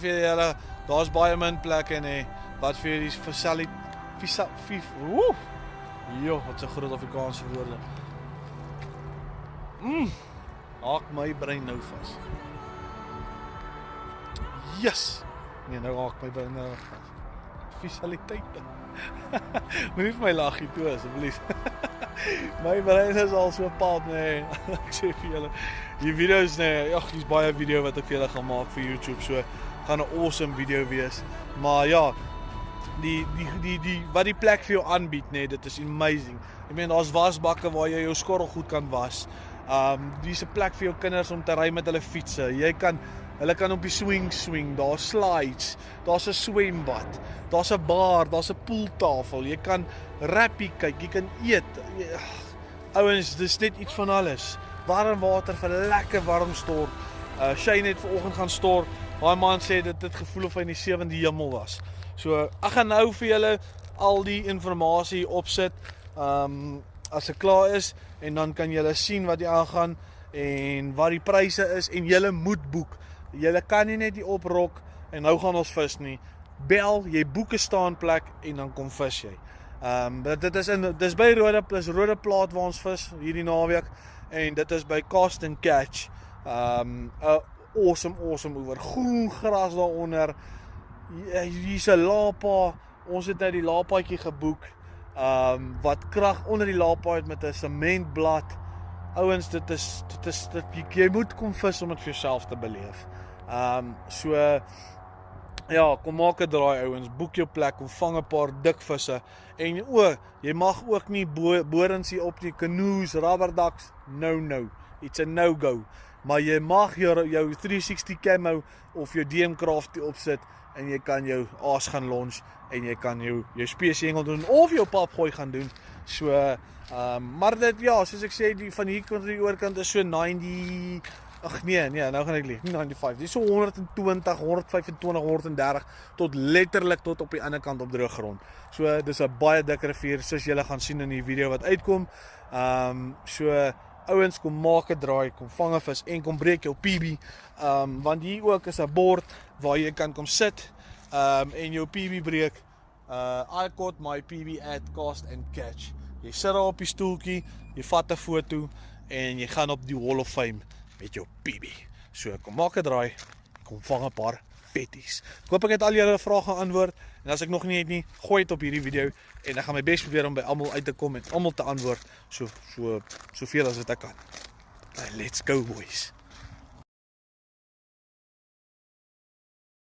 vir julle, daar's baie min plekke nê wat vir die wat 'n groot Afrikaanse woorde. Haak my brein nou vas. Yes. Nee, nou haak my brein nou vas. Fasiliteite. Moenie vir my lag hier toe asseblief. My brein is al so pap nee. Ek sê vir julle, die video's nee, hier's baie video wat ek vir julle gaan maak vir YouTube, so gaan 'n awesome video wees. Maar ja, die wat die plek vir jou aanbied nee, dit is amazing. Ek meen daar's wasbakke waar jy jou skorrel goed kan was. Dis 'n plek vir jou kinders om te ry met hulle fietsse. Hulle kan op die swing, daar's slides, daar's 'n swembad, daar's 'n bar, daar's 'n pooltafel. Jy kan rappie kyk, jy kan eet. Ouens, dis net iets van alles. Warm water vir lekker warm stort. Shane het vanoggend gaan stort. Daai man sê dit het gevoel of hy in die 7de hemel was. So ek gaan nou vir julle al die inligting opsit. As ek klaar is en dan kan julle sien wat hier aangaan en wat die pryse is en julle moet boek. Julle kan nie net hier oprok en nou gaan ons vis nie. Bel, jy boek 'n staanplek en dan kom vis jy. Dis by Rode Plaat waar ons vis hierdie naweek en dit is by Cast and Catch. Awesome oewer. Groen gras daaronder. Hier's 'n lapa. Ons het uit die lapaatjie geboek. Wat krag onder die laapaai met 'n sementblad. Ouens, jy moet kom vis om dit vir jouself te beleef. Ja, kom maak 'n draai ouens, boek jou plek, kom vang 'n paar dik visse. En jy mag ook nie borings hier op die canoes, rubberducks, no. It's a no-go. Maar jy mag jou 360 camo of jou DM Craft opsit en jy kan jou aas gaan launch en jy kan jou spesiehengel doen of jou papgooi gaan doen. So, maar dit ja, soos ek sê, van hier kant tot die oorkant is so 90. Ag nee, nou gaan ek lieg, nie 95. Dis so 120, 125, 130 tot letterlik tot op die ander kant op droë grond. So dis 'n baie dik rivier soos julle gaan sien in die video wat uitkom. So ouens, kom maak 'n draai, kom vang 'n vis en kom breek jou PB. Want hier ook is 'n bord waar jy kan kom sit en jou PB breek. I caught my PB at Cast and Catch. Jy sit daar op die stoeltjie, jy vat 'n foto en jy gaan op die Wall of Fame met jou PB. So kom maak 'n draai, kom vang 'n paar petties. Ek hoop ek het al julle vrae geantwoord en as ek nog nie het nie, gooi dit op hierdie video en ek gaan my bes probeer om by almal uit te kom en almal te antwoord soveel as wat ek kan. Let's go boys.